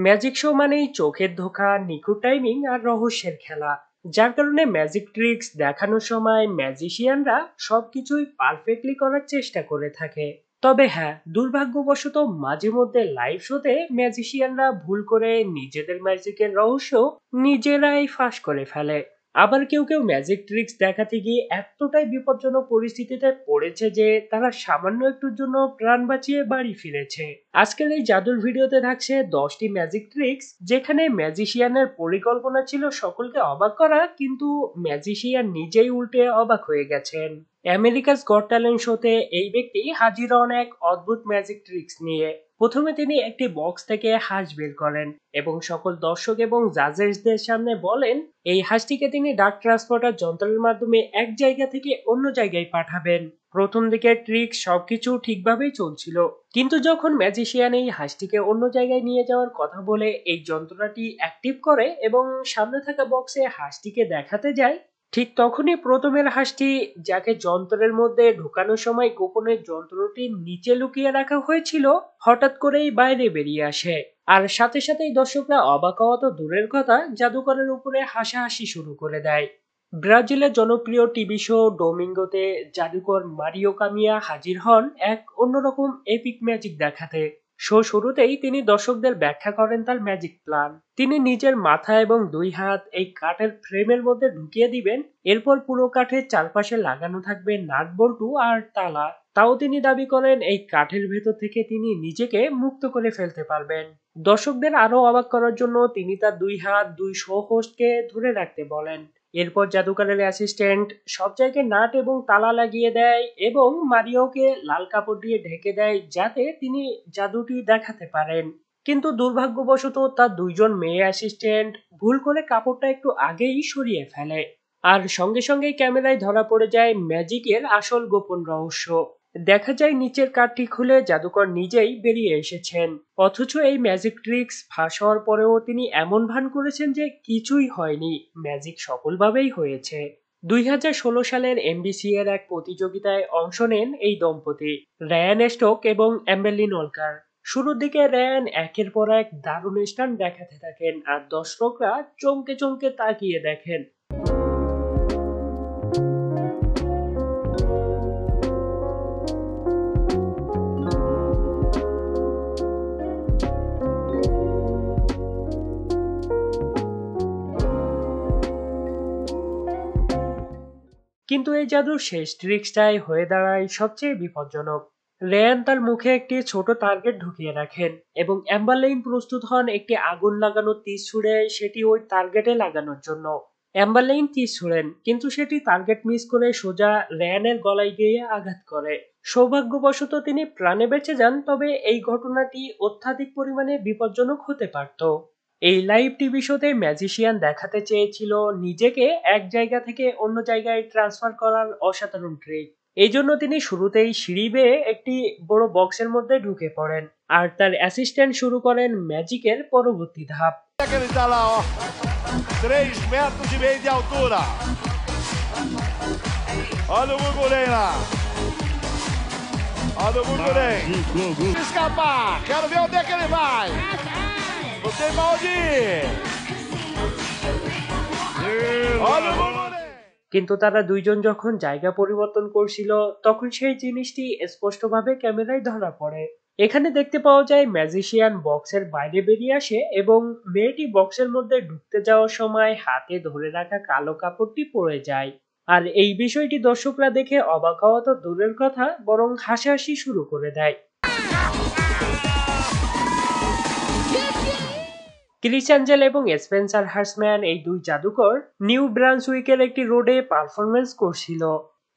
Magic show মানেই চোখের ধোঁকা, নিখুঁত টাইমিং আর রহস্যের খেলা। যার কারণে ম্যাজিক ট্রিক্স দেখানোর সময় ম্যাজিশিয়ানরা সবকিছুই পারফেক্টলি করার চেষ্টা করে থাকে। তবে হ্যাঁ, দুর্ভাগ্যবশত মাঝে মধ্যে লাইভ শোতে ম্যাজিশিয়ানরা ভুল করে নিজেদের ম্যাজিকের রহস্য নিজেরাই ফাঁস করে ফেলে। আবার কেউ কেউ ম্যাজিক ট্রিক্স দেখাতে গিয়ে এতটাই বিপজ্জনক পরিস্থিতিতে পড়েছে যে তারা সামান্য একটুর জন্য প্রাণ বাঁচিয়ে বাড়ি ফিরেছে। আজকের এই জাদুর ভিডিওতে থাকছে 10টি ম্যাজিক ট্রিক্স যেখানে ম্যাজিশিয়ানের পরিকল্পনা ছিল সকলকে অবাক করা, কিন্তু ম্যাজিশিয়ান নিজেই উল্টে অবাক হয়ে গেছেন। আমেরিকাস গট ট্যালেন্ট শোতে এই ব্যক্তি হাজির হন এক অদ্ভুত ম্যাজিক ট্রিক্স নিয়ে। প্রথমে তিনি একটি বক্স থেকে হাঁস বের করেন এবং সকল দর্শক এবং জাজেসদের সামনে বলেন এই হাঁসটিকে তিনি ডাক ট্রান্সপোর্টার যন্ত্রের মাধ্যমে এক জায়গা থেকে অন্য জায়গায় পাঠাবেন। প্রথম দিকে ট্রিক সবকিছু ঠিকভাবেই চলছিল, কিন্তু যখন ম্যাজিশিয়ান এই হাঁসটিকে অন্য জায়গায় নিয়ে যাওয়ার কথা বলে এই যন্ত্রটি অ্যাক্টিভ করে এবং সামনে থাকা বক্সে হাঁসটিকে দেখাতে যায়, ঠিক তখনই প্রথমের হাঁসটি, যাকে যন্ত্রের মধ্যে ঢোকানোর সময় গোপনে যন্ত্রটি নিচে লুকিয়ে রাখা হয়েছিল, হঠাৎ করেই বাইরে বেরিয়ে আসে। আর সাথে সাথেই দর্শকরা অবাক হওয়া তো দূরের কথা, জাদুকরের উপরে হাসাহাসি শুরু করে দেয়। ব্রাজিলের জনপ্রিয় টিভি শো ডোমিঙ্গোতে জাদুকর মারিও কামিয়া হাজির হন এক অন্যরকম এপিক ম্যাজিক দেখাতে। শো শুরুতেই তিনি দর্শকদের ব্যাখ্যা করেন তার ম্যাজিক প্ল্যান। তিনি নিজের মাথা এবং দুই হাত এই কাঠের ফ্রেমের মধ্যে ঢুকিয়ে দিবেন। এরপর পুরো কাঠের চারপাশে লাগানো থাকবে নাট বল্টু আর তালা। তাও তিনি দাবি করেন এই কাঠের ভেতর থেকে তিনি নিজেকে মুক্ত করে ফেলতে পারবেন। দর্শকদের আরো অবাক করার জন্য তিনি তার দুই হাত দুই শো হোস্টকে ধরে রাখতে বলেন। এরপর জাদুকরের অ্যাসিস্ট্যান্ট সব জায়গায় নাট এবং তালা লাগিয়ে দেয় এবং মারিওকে লাল কাপড় দিয়ে ঢেকে দেয় যাতে তিনি জাদুটি দেখাতে পারেন। কিন্তু দুর্ভাগ্যবশত তার দুইজন মেয়ে অ্যাসিস্ট্যান্ট ভুল করে কাপড়টা একটু আগেই সরিয়ে ফেলে, আর সঙ্গে সঙ্গেই ক্যামেরায় ধরা পড়ে যায় ম্যাজিকের আসল গোপন রহস্য। দেখা যায় নিচের কাঠটি খুলে জাদুকর নিজেই বেরিয়ে এসেছেন। অথচ এই ম্যাজিক ট্রিক্স ফাঁস হওয়ার পরেও তিনি এমন ভান করেছেন যে কিছুই হয়নি, ম্যাজিক সফলভাবেই হয়েছে। 2016 সালের এমবিসি এর এক প্রতিযোগিতায় অংশ নেন এই দম্পতি, রায়ান স্টোক এবং অ্যাম্বেলিন ওয়ালকার। শুরুর দিকে রায়ান একের পর এক দারুণ স্টান্ট দেখাতে থাকেন আর দর্শকরা চমকে চমকে তাকিয়ে দেখেন। কিন্তু এই জাদুর শেষ ট্রিক্সটাই হয়ে দাঁড়ায় সবচেয়ে বিপজ্জনক। রেয়ান তার মুখে একটি ছোট টার্গেট ঢুকিয়ে রাখেন এবং অ্যাম্বারলেইন প্রস্তুত হন একটি আগুন লাগানো তীর ছুঁড়ে সেটি ওই টার্গেটে লাগানোর জন্য। অ্যাম্বারলেইন তীর ছুঁড়েন, কিন্তু সেটি টার্গেট মিস করে সোজা রেয়ানের গলায় গিয়ে আঘাত করে। সৌভাগ্যবশত তিনি প্রাণে বেঁচে যান, তবে এই ঘটনাটি অত্যাধিক পরিমাণে বিপজ্জনক হতে পারত। এই লাইভ টিভি শোতে ম্যাজিশিয়ান দেখাতে চেয়েছিল নিজেকে এক জায়গা থেকে অন্য জায়গায় ট্রান্সফার করার অসাধারণ ট্রিক। এই জন্য তিনি শুরুতেই সিঁড়ি বেয়ে একটি বড় বক্সের মধ্যে ঢুকে পড়েন আর তার অ্যাসিস্ট্যান্ট শুরু করেন ম্যাজিকের পরবর্তী ধাপ। Ele tá lá, ó. 3,5 metros de altura. Olha o Mugurem lá. Olha o Mugurem. Escapar. Quero ver onde é que ele vai. Não tem mal de ir. Olha o Mugurem. কিন্তু তারা দুইজন যখন জায়গা পরিবর্তন করছিল তখন সেই জিনিসটি স্পষ্টভাবে ক্যামেরায় ধরা পড়ে। এখানে দেখতে পাওয়া যায় ম্যাজিশিয়ান বক্সের বাইরে বেরিয়ে আসে এবং মেয়েটি বক্সের মধ্যে ঢুকতে যাওয়ার সময় হাতে ধরে রাখা কালো কাপড়টি পড়ে যায়। আর এই বিষয়টি দর্শকরা দেখে অবাক হওয়া তো দূরের কথা, বরং হাসাহাসি শুরু করে দেয়। ক্রিস অ্যাঞ্জেল এবং স্পেন্সার হার্সম্যান এই দুই জাদুকর নিউ ব্রান্সউইকের একটি রোডে পারফরমেন্স করছিল।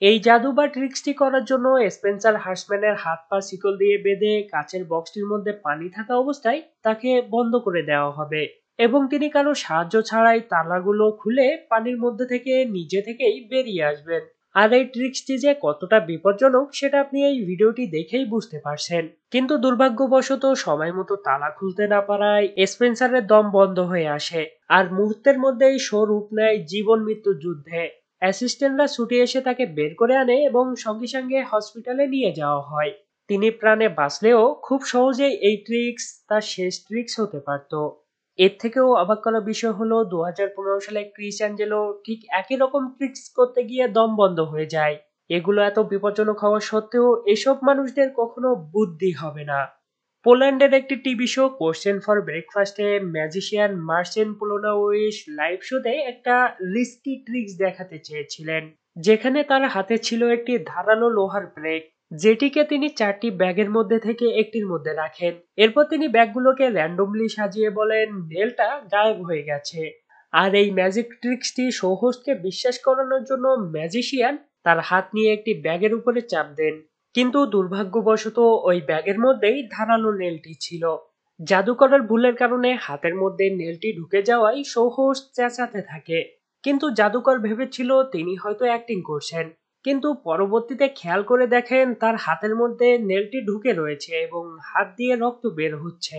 এই জাদু বা ট্রিক্সটি করার জন্য স্পেন্সার হার্সম্যানের হাত পা শিকল দিয়ে বেঁধে কাচের বক্সটির মধ্যে পানি থাকা অবস্থায় তাকে বন্ধ করে দেওয়া হবে এবং তিনি কারো সাহায্য ছাড়াই তালাগুলো খুলে পানির মধ্যে থেকে নিজে থেকেই বেরিয়ে আসবেন। আর এই ট্রিক্সটি যে কতটা বিপজ্জনক সেটা আপনি এই ভিডিওটি দেখেই বুঝতে পারছেন। কিন্তু দুর্ভাগ্যবশত সময় মতো তালা খুলতে না পারায় স্পেন্সারের দম বন্ধ হয়ে আসে আর মুহূর্তের মধ্যেই শো রূপ নেয় জীবন মৃত্যুর যুদ্ধে। অ্যাসিস্ট্যান্টরা ছুটে এসে তাকে বের করে আনে এবং সঙ্গে সঙ্গে হসপিটালে নিয়ে যাওয়া হয়। তিনি প্রাণে বাঁচলেও খুব সহজেই এই ট্রিক্স তার শেষ ট্রিক্স হতে পারত। এর থেকেও অবাক করা বিষয় হলো 2015 সালে ক্রিস অ্যাঞ্জেলো ঠিক একই রকম ট্রিক্স করতে গিয়ে দম বন্ধ হয়ে যায়। এগুলো এত বিপজ্জনক হওয়া সত্ত্বেও এসব মানুষদের কখনো বুদ্ধি হবে না। পোল্যান্ডের একটি টিভি শো কোশ্চেন ফর ব্রেকফাস্টে ম্যাজিশিয়ান মার্সেন পোলোনাউইশ লাইভ শোতে একটা রিস্কি ট্রিক্স দেখাতে চেয়েছিলেন, যেখানে তার হাতে ছিল একটি ধারালো লোহার ব্রেক, যেটিকে তিনি 4টি ব্যাগের মধ্যে থেকে একটির মধ্যে রাখেন। এরপর তিনি ব্যাগগুলোকে র্যান্ডমলি সাজিয়ে বলেন নেলটা গায়েব হয়ে গেছে। আর এই ম্যাজিক ট্রিক্সটি শো হোস্টকে বিশ্বাস করানোর জন্য ম্যাজিশিয়ান তার হাত নিয়ে একটি ব্যাগের উপরে চাপ দেন, কিন্তু দুর্ভাগ্যবশত ওই ব্যাগের মধ্যেই ধারালো নেলটি ছিল। জাদুকরের ভুলের কারণে হাতের মধ্যে নেলটি ঢুকে যাওয়ায় শো হোস্ট চেঁচাতে থাকে, কিন্তু জাদুকর ভেবেছিল তিনি হয়তো অ্যাক্টিং করছেন, কিন্তু পরবর্তীতে খেয়াল করে দেখেন তার হাতের মধ্যে নেলটি ঢুকে রয়েছে এবং হাত দিয়ে রক্ত বের হচ্ছে।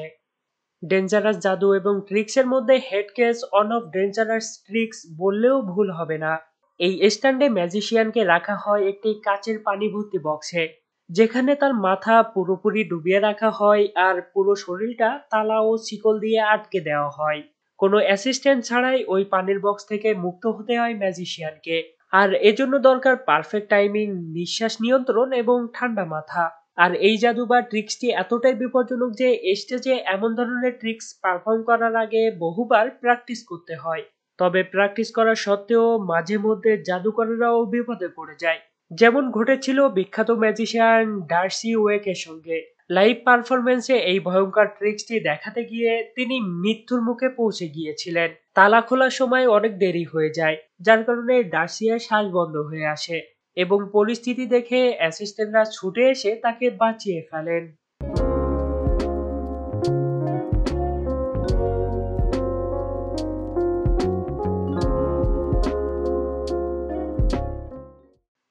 ডেঞ্জারাস জাদু এবং ট্রিক্সের মধ্যে head case on of dangerous tricks বললেও ভুল হবে না। এই স্ট্যান্ডে ম্যাজিশিয়ানকে রাখা হয় একটি কাচের পানি ভর্তি বক্সে, যেখানে তার মাথা পুরোপুরি ডুবিয়ে রাখা হয় আর পুরো শরীরটা তালা ও শিকল দিয়ে আটকে দেওয়া হয়। কোনো অ্যাসিস্ট্যান্ট ছাড়াই ওই পানির বক্স থেকে মুক্ত হতে হয় ম্যাজিশিয়ানকে, আর এজন্য দরকার পারফেক্ট টাইমিং, নিঃশ্বাস নিয়ন্ত্রণ এবং ঠান্ডা মাথা। আর এই জাদু বা ট্রিক্সটি এতটাই বিপজ্জনক যে স্টেজে এমন ধরনের ট্রিক্স পারফর্ম করার আগে বহুবার প্র্যাকটিস করতে হয়। তবে প্র্যাকটিস করা সত্ত্বেও মাঝে মধ্যে জাদুকরেরাও বিপদে পড়ে যায়, যেমন ঘটেছিল বিখ্যাত ম্যাজিশিয়ান ডার্সি ওয়েকের সঙ্গে। লাইভ পারফরমেন্সে এই ভয়ঙ্কর ট্রিক্সটি দেখাতে গিয়ে তিনি মৃত্যুর মুখে পৌঁছে গিয়েছিলেন। তালা খোলার সময় অনেক দেরি হয়ে যায়, যার কারণে ডার্সিয়ার শ্বাস বন্ধ হয়ে আসে এবং পরিস্থিতি দেখে অ্যাসিস্ট্যান্টরা ছুটে এসে তাকে বাঁচিয়ে ফেলেন।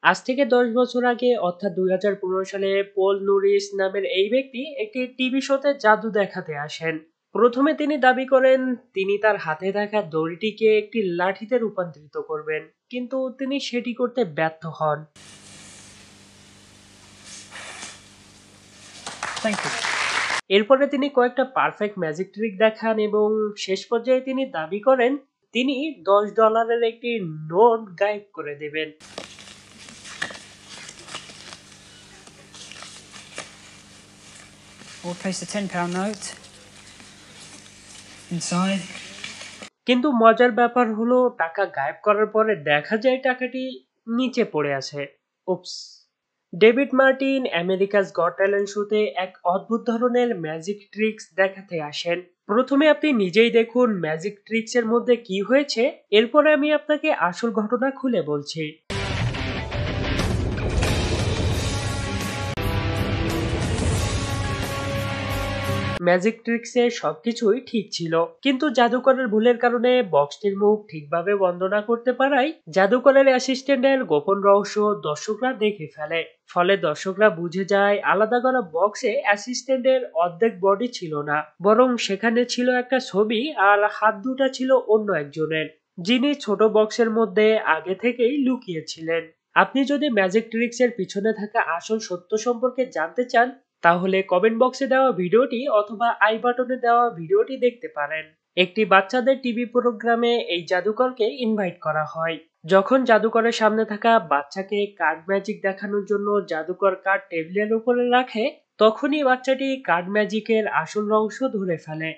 আজ থেকে 10 বছর আগে অর্থাৎ 2015 সালে পল নুরিস নামের এই ব্যক্তি একটি টিভি শোতে জাদু দেখাতে আসেন। প্রথমে তিনি দাবি করেন তিনি তার হাতে থাকা দড়িটিকে একটি লাঠিতে রূপান্তরিত করবেন, কিন্তু তিনি সেটি করতে ব্যর্থ হন। এরপরে তিনি কয়েকটা পারফেক্ট ম্যাজিক ট্রিক দেখান এবং শেষ পর্যায়ে তিনি দাবি করেন তিনি $10 একটি নোট গায়েব করে দেবেন। Or place a £10 note inside. কিন্তু মজার ব্যাপার হলো টাকা গায়েব করার পরে দেখা যায় টাকাটি নিচে পড়ে আছে। Oops. David Martin America's Got Talent শোতে এক অদ্ভুত ধরনের ম্যাজিক ট্রিক্স দেখাতে আসেন। প্রথমে আপনি নিজেই দেখুন ম্যাজিক ট্রিক্স এর মধ্যে কি হয়েছে, এরপরে আমি আপনাকে আসল ঘটনা খুলে বলছি। ম্যাজিক ট্রিক্সে সবকিছুই ঠিক ছিল, কিন্তু জাদুকরের ভুলের কারণে বক্সটির মুখ ঠিকভাবে বন্ধ না করতে পারায় জাদুকরের অ্যাসিস্ট্যান্টের গোপন রহস্য দর্শকরা দেখে ফেলে। ফলে দর্শকরা বুঝে যায় আলাদা করা বক্সে অ্যাসিস্ট্যান্টের অর্ধেক বডি ছিল না, বরং সেখানে ছিল একটা ছবি আর হাত দুটা ছিল অন্য একজনের, যিনি ছোট বক্সের মধ্যে আগে থেকেই লুকিয়েছিলেন। আপনি যদি ম্যাজিক ট্রিক্স এর পিছনে থাকা আসল সত্য সম্পর্কে জানতে চান, তাহলে কমেন্ট বক্সে দেওয়া ভিডিওটি অথবা আই বাটনে দেওয়া ভিডিওটি দেখতে পারেন। একটি বাচ্চাদের টিভি প্রোগ্রামে এই জাদুকরকে ইনভাইট করা হয়। যখন জাদুকরের সামনে থাকা বাচ্চাকে কার্ড ম্যাজিক দেখানোর জন্য জাদুকর কার্ড টেবিলের উপরে রাখে, তখনই বাচ্চাটি কার্ড ম্যাজিকের আসল রহস্য ধরে ফেলে।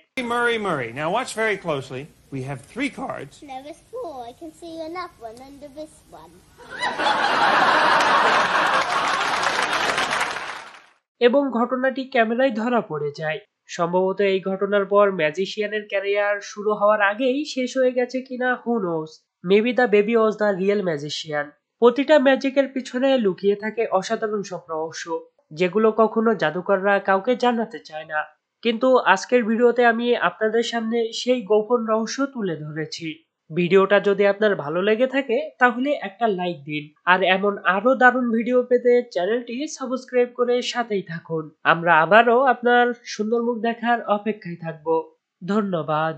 Murray. Now watch very closely. We have 3 cards. No, it's 4. I can see another one under this one. এবং ঘটনাটি ক্যামেরায় ধরা পড়ে যায়। সম্ভবত এই ঘটনার পর ম্যাজিশিয়ানের ক্যারিয়ার শুরু হওয়ার আগেই শেষ হয়ে গেছে কিনা, who knows. Maybe the baby was the real magician. প্রতিটা ম্যাজিকের পিছনে লুকিয়ে থাকে অসাধারণ সব রহস্য, যেগুলো কখনো জাদুকররা কাউকে জানাতে চায় না। কিন্তু আজকের ভিডিওতে আমি আপনাদের সামনে সেই গোপন রহস্য তুলে ধরেছি। ভিডিওটা যদি আপনার ভালো লেগে থাকে তাহলে একটা লাইক দিন, আর এমন আরো দারুণ ভিডিও পেতে চ্যানেলটি সাবস্ক্রাইব করে সাথেই থাকুন। আমরা আবারও আপনার সুন্দর মুখ দেখার অপেক্ষায় থাকব। ধন্যবাদ।